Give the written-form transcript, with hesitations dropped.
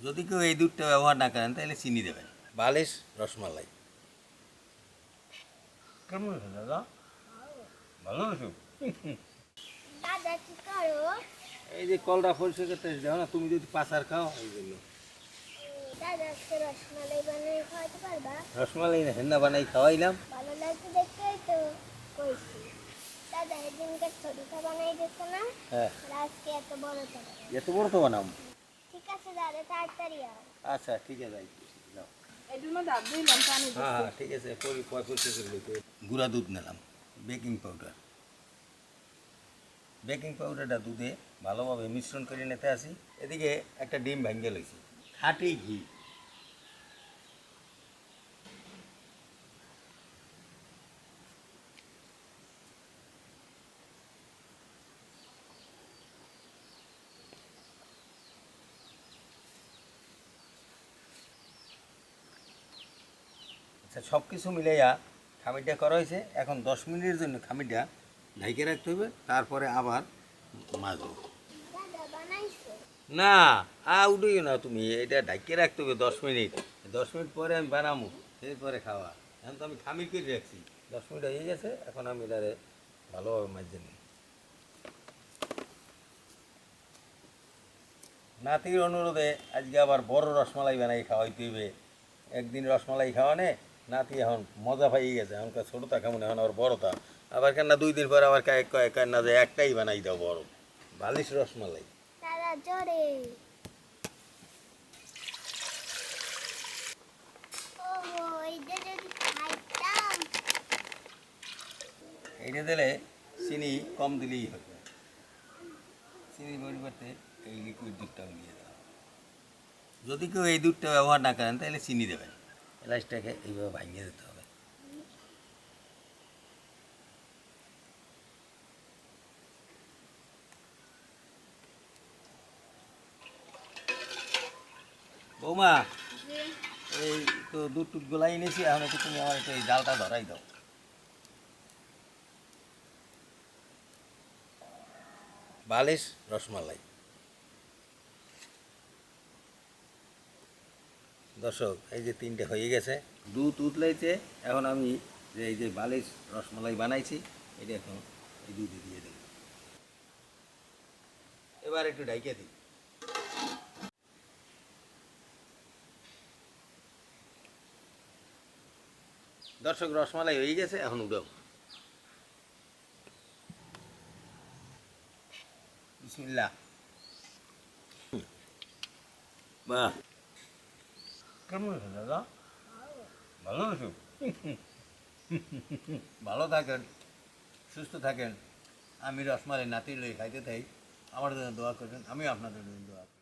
যদি কেউ এই দুধটা ব্যবহার না করেন তাহলে চিনি দেবেন। বালিশ রসমালাই কেমন আছে দাদা? ভালো আছো? দাদা কি করো? এই যে কলটা পরিষ্কার করতে দেখো না, তুমি যদি পাচার খাও এই জন্য। দাদা আজকে রসমালাই বানিয়ে খাওয়াতে পারবা? রসমালাই না হেন্না বানাই খাওয়াইলাম। ভালো লাগছে দেখতেই তো কইছি। দাদা এদিনকে ছোটটা বানাই দিত না? হ্যাঁ, আর আজকে এত বড়টা বানাই। এত বড় তো বানাম। ঠিক আছে দাদা, তাড়াতাড়ি আও। আচ্ছা ঠিক আছে, যাও। এটার মধ্যে আর দিলাম পানি হ্যাঁ হ্যাঁ ঠিক আছে, পরিষ্কার করে লইতে। গুঁড়া দুধ নিলাম, বেকিং পাউডার। বেকিং পাউডারটা দুধে ভালোভাবে মিশ্রণ করে নিতে আসি। এদিকে একটা ডিম ভেঙে লইছি, খাঁটি ঘি। আচ্ছা, সব কিছু মিলাইয়া খামিরটা করা হয়েছে। এখন 10 মিনিটের জন্য খামিরটা ঢাইকে রাখতে হবে, তারপরে আবার মাজবো। দাদা বানাইছো? না, উঠেই না তুমি, এটা ঢাইকে রাখতে হবে 10 মিনিট। 10 মিনিট পরে আমি বানাবো, এরপরে খাওয়া। এখন তো আমি খামির করে রাখছি, 10 মিনিট হয়ে গেছে। এখন আমি এটারে ভালোভাবে মাজতে নিই। নাতির অনুরোধে আজকে আবার বড় রসমালাই বানাই খাওয়াইতে হবে। একদিন রসমালাই খাওয়ানে নাতি এখন মজা পাই গেছে, এখনকার ছোটোটা কেমন, এখন আবার বড়টা। আবার কেন 2 দিন পর আবার কয়েক না যে একটাই বানাই দাও বড় বালিশ রসমালাই। দাদা জোরে। ওহো, এইটা যদি খাইতাম। এইটা দিলে চিনি কম দিলেই হবে। চিনির পরিবর্তে এই লিকুইড দুধটা দিয়ে দেওয়া। যদি কেউ এই দুধটা ব্যবহার না করেন তাহলে চিনি দেবেন। এলাচটাকে এইভাবে ভাঙিয়ে দিতে হবে। বৌমা, এই তো দুধ টুধ গোলাই এনেছি, এখন একটু তুমি আমার একটু এই জালটা ধরাই দাও। বালিশ রসমালাই। দর্শক, এই যে 3টে হয়ে গেছে, দুধ উতলাইছে। এখন আমি যে এই যে বালিশ রসমালাই বানাইছি এটা এখন এই দুধে দিয়ে দিই। এবার একটু ঢাইকে দিই। দর্শক, রসমালাই হয়ে গেছে, এখন উঠাও। বিসমিল্লাহ। বাহ, কেমন আছে দাদা? ভালো আছো? ভালো থাকেন, সুস্থ থাকেন। আমি রসমালাই নাতির লই খাইতে থাই। আমার জন্য দোয়া করবেন, আমি আপনাদের জন্য দোয়া করি।